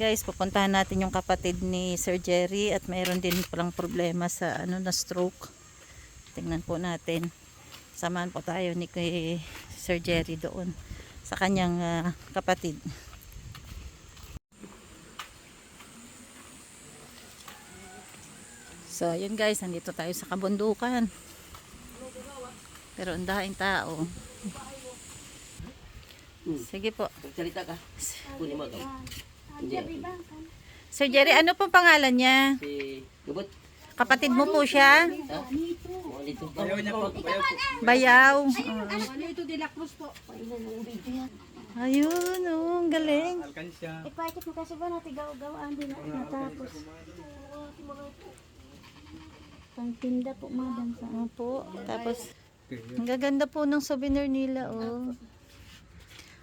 guys, pupuntahan natin yung kapatid ni Sir Jerry at mayroon din palang problema sa na stroke. Tingnan po natin. Samahan po tayo ni kay Sir Jerry doon sa kanyang kapatid. So, yun guys, nandito tayo sa kabundukan. Pero ang daing tao. Sige po. Salita ka. Kunin mo ito. Sir Jerry, ano pong pangalan niya? Si Lubot. Kapatid mo po siya? Bayaw niya po. Bayaw. Ito de la Cruz po. Ayun, oh, ang galing. Ipakit mo kasi ba natin gaw-gawaan din natapos. Pangtinda po madam sa Opo. Tapos, ang gaganda po ng souvenir nila, oh.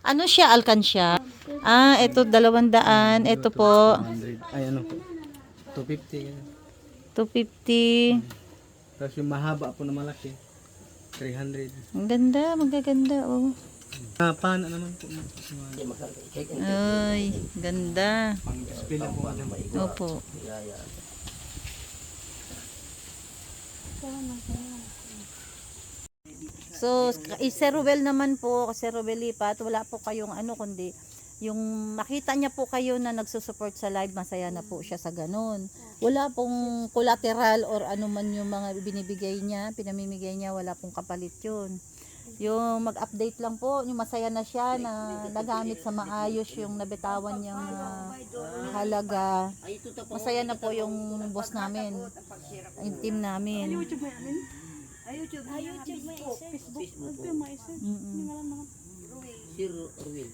Ano siya? Alkansya? Ah, ito 200. Ito po. Ay ano po? 250. 250. Tapos yung mahaba po na malaki. 300. Ang ganda, magaganda, oh. Pana naman po. Ay, ganda. Pang-display lang po. Opo. So, Sir Ruel naman po, kasi Ruel Lipat, wala po kayong kundi yung makita niya po kayo na nagsusupport sa live, masaya na po siya sa ganun. Wala pong collateral or ano man yung mga binibigay niya, pinamimigay niya, wala pong kapalit yun. Yung mag-update lang po, yung masaya na siya na nagamit sa maayos yung nabitawan niyang halaga. Masaya na po yung boss namin, yung team namin. YouTube mo yamin? YouTube mo Facebook. Ano mo isa? Si Ruel.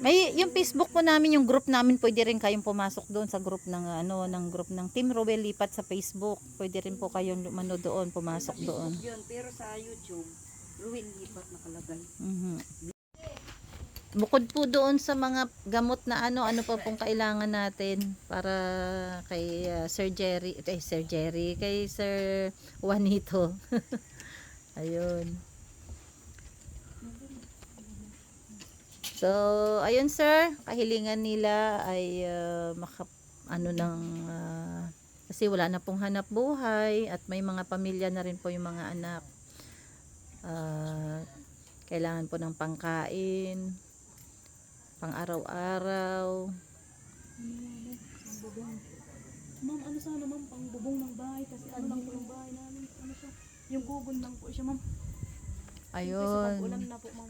May yung Facebook po namin, yung group namin, pwede rin kayong pumasok doon sa group ng ng group ng Team Ruel Lipat sa Facebook. Pwede rin po kayong manood doon, pumasok doon. Yun, pero sa YouTube, Ruel Lipat nakalagay. Bukod po doon sa mga gamot na ano pa pong kailangan natin para kay Sir Jerry, kay Sir Juanito. Ayun. So, ayun sir, kahilingan nila ay kasi wala na pong hanap buhay at may mga pamilya na rin po yung mga anak. Kailangan po ng pangkain, pang araw-araw. Ma'am, ano sana ma'am, pang bubong ng bahay kasi ano lang po ng bahay namin. Ano siya? Yung gugon lang po siya ma'am. Ayun. Ulan na po ma'am.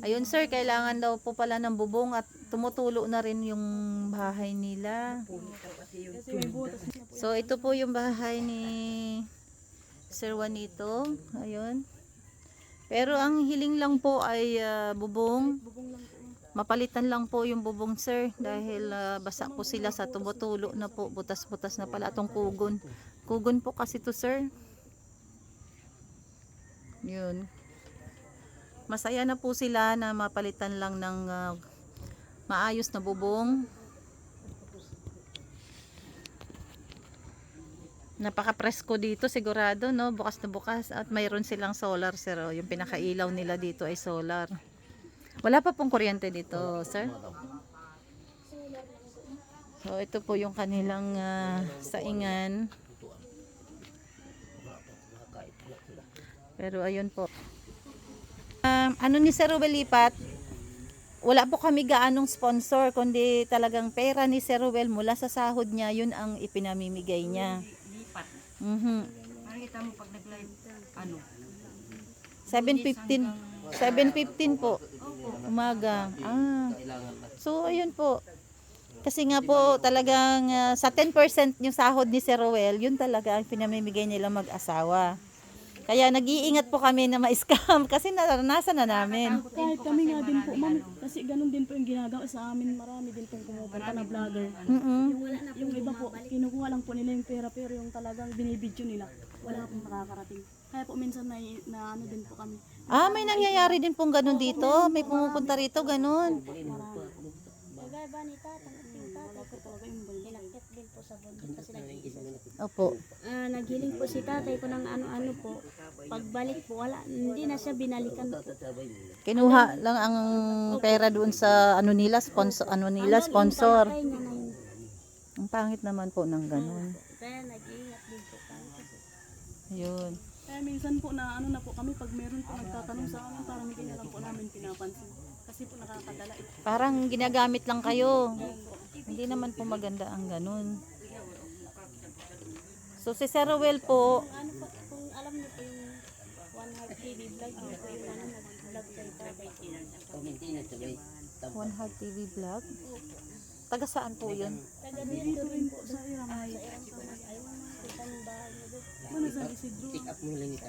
Ayun sir, kailangan daw po pala ng bubong at tumutulo na rin yung bahay nila. Kasi may butas na po. So ito po yung bahay ni Sir Juanito. Ayun. Pero ang hiling lang po ay bubong. Bubong lang po. Mapalitan lang po yung bubong sir dahil basa po sila sa tumutulo na po, butas-butas na pala itong kugon. Kugon po kasi to sir. Yun. Masaya na po sila na mapalitan lang ng maayos na bubong. Napaka-presko dito sigurado, no? Bukas na bukas at mayroon silang solar sir. Yung pinakailaw nila dito ay solar. Wala pa pong kuryente dito, sir. So ito po yung kanilang saingan. Pero ayun po. Ano ni Sir Ruel Lipat? Wala po kami gaanong sponsor kundi talagang pera ni Sir Ruel mula sa sahod niya, yun ang ipinamimigay niya. Lipat. Nakikita mo pag nag-live, ano? 7:15. 7:15 po. Umaga. So ayun po. Kasi nga po talagang sa 10% yung sahod ni Sir Ruel, yun talaga ang pinamimigay nila mag-asawa. Kaya nag-iingat po kami na ma-scam kasi naranasan na namin. Kahit kami nga din po ma'am, kasi ganun din po yung ginagawa sa amin. Marami din pong pumupunta na vlogger. Yung iba po, kinukuha lang po nila yung pera pero yung talagang binibidyo nila, wala pong nakakarating. Kaya po minsan na ano din po kami. May nangyayari din pong ganun dito. May pumupunta rito, ganun. Opo. Naghiling po si tatay ko ng ano-ano po. Pagbalik po, wala, hindi na siya binalikan po. Kinuha lang ang pera doon sa sponsor. Patay niya na yun. Ang pangit naman po ng ganun. Kaya nag-iingat din po kami kasi Yun. Kaya minsan po na ano na po kami pag meron po nagtatanong sa amin parang hindi na lang po namin pinapansin. Kasi po nakakadala ito. Parang ginagamit lang kayo. Hindi naman po maganda ang ganun. So si Sir Ruel po, ano po, kung alam niyo po yung One Heart TV vlog, yun po yung ano nag-vlog kay tatay. Kuminti na sabay. One Heart TV Vlog. Taga saan po yun? Taga dito rin po Sa Iram, ay kita ng bahay niya doon. ano sa Isidro. Pick up mo lang ito.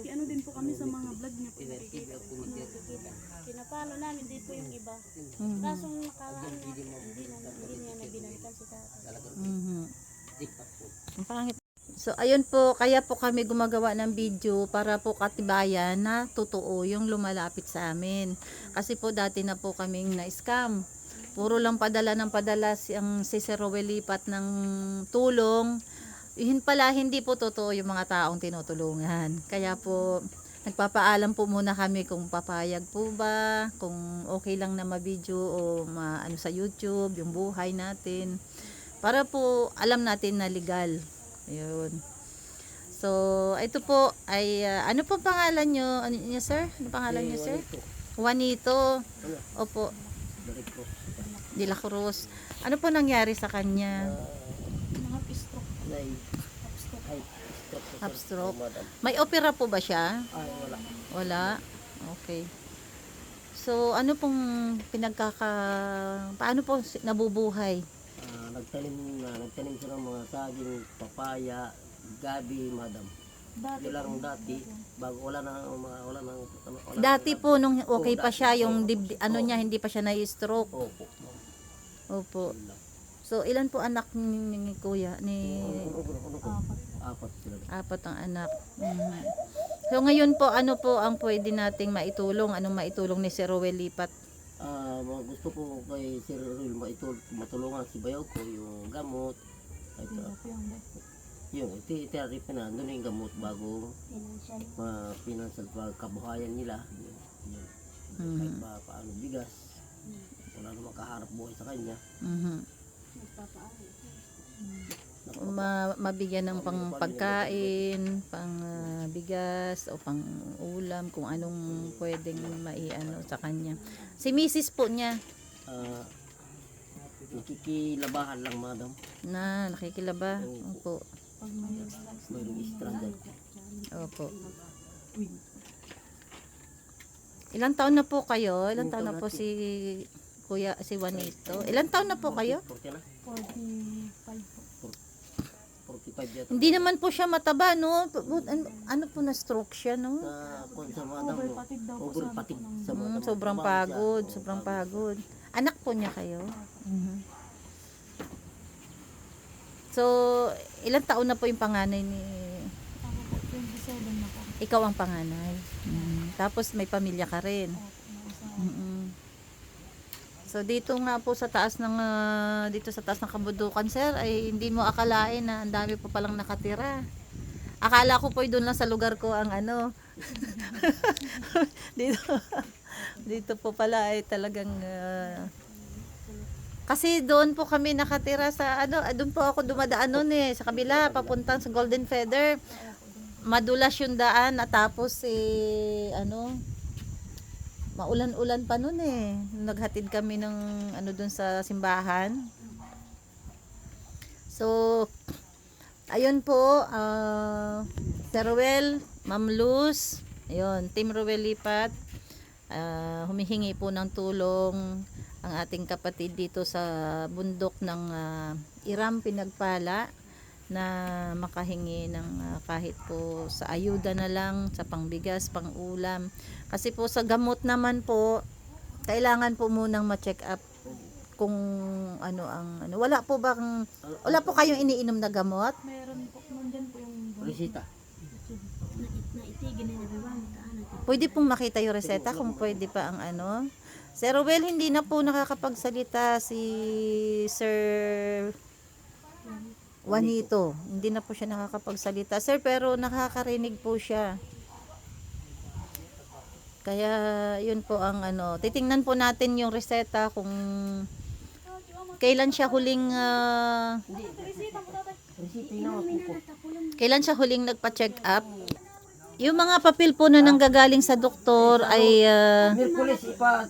Ano din po kami sa mga vlog niya po. Pinartib ako kumiti. Pinapalo namin din po yung iba. Mhm. Kaso nakaraan na, hindi niya na binalikan si tatay. Talagang Mhm. pick up po. Ang pangit. So ayun po, kaya po kami gumagawa ng video para po katibayan na totoo yung lumalapit sa amin. Kasi po dati na po kaming na-scam. Puro lang padala ng padala si Sir Ruel Lipat ng tulong. Yun pala, hindi po totoo yung mga taong tinutulungan. Kaya po, nagpapaalam po muna kami kung papayag po ba, kung okay lang na ma-video o ano sa YouTube, yung buhay natin. Para po alam natin na legal. Ayun. So, ito po ay ano po pangalan nyo? Ano niya, sir? Ano pangalan niyo, sir? Juanito. Opo, Direct po. De La Cruz. Ano po nangyari sa kanya? Mga stroke. Ay, Half stroke. madam. May opera po ba siya? Ay, wala. Wala. Okay. So, ano pong paano po nabubuhay? Nagtanim sila ng mga saging, papaya, gabi, madam. Yun lang dati, bago wala nang Dati po nung okay pa siya, yung ano niya, hindi pa siya na-stroke. Opo. Opo. So, ilan po anak ni kuya? Apat sila. Apat ang anak. Mhm. So, ngayon po, ano po ang pwede nating maitulong? Anong maitulong ni Sir Ruel Lipat? Gusto ko kay Sir Ruel matulungan si Bayaw ko yung gamot. Yung iti-therapy na doon yung gamot bago financial kabuhayan nila. Yun. Kahit paano bigas. Wala namang kaharap buhay sa kanya. Mhm. Mabigyan ng pang pagkain, pang bigas o pang ulam, kung anong pwedeng maiano sa kanya. Si Mrs. po niya Nakikilabahan lang, madam. na nakikilaba. Opo. Mayroong stranded. Opo. Ilang taon na po kayo? Ilang taon na po si Kuya, si Juanito? Ilang taon na po kayo? 40 na? 45 yata. Hindi naman po siya mataba, no? Ano po, na-stroke siya, no? Sa madam, no? Overpatig sa madam. Sobrang pagod, sobrang pagod. Anak po niya kayo? Mhm. So, ilang taon na po yung panganay ni... 27 na po. Ikaw ang panganay. Tapos may pamilya ka rin. Mhm. So dito nga po sa taas ng dito sa taas ng Kabundukan, sir, ay hindi mo akalain na ang dami po palang nakatira. Akala ko po doon lang sa lugar ko ang ano. dito dito po pala ay talagang kasi doon po kami nakatira sa ano, doon po ako dumadaan noon sa kabila papuntang sa Golden Feather. Madulas yung daan at tapos maulan-ulan pa noon naghatid kami ng ano doon sa simbahan. So ayun po, Sir Ruel, Ma'am Luz, ayun, Team Ruel Lipat, humihingi po ng tulong ang ating kapatid dito sa bundok ng Iram Pinagpala na makahingi ng kahit po sa ayuda na lang, sa pangbigas, pangulam. Kasi po sa gamot naman po, kailangan po munang ma-check up kung ano ang ano. Wala po kayong iniinom na gamot? Meron po, nandyan po yung Resita. Naitigin na nabibang kaan. Pwede pong makita yung reseta kung pwede pa ang ano. Sir Ruel, hindi na po nakakapagsalita si Sir Juanito. Hindi na po siya nakakapagsalita. Sir, pero nakakarinig po siya. Kaya yun po ang ano. Titingnan po natin yung reseta kung kailan siya huling Resita yun naman po. kailan siya huling nagpa-check up? Yung mga papel po na nanggagaling sa doktor ay Merkulis,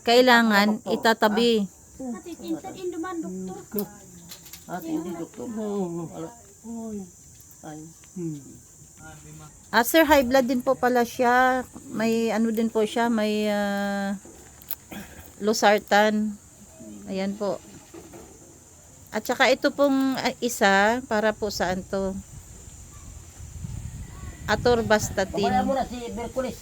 kailangan itatabi. Ate, insan induman, doktor. Ate, hindi doktor. Wala. Ay. Sir, high blood din po pala siya. May ano din po siya, may losartan. Ayan po. At saka ito pong isa, para po saan to? Babayan Atorvastatin. mo na si Merkulis.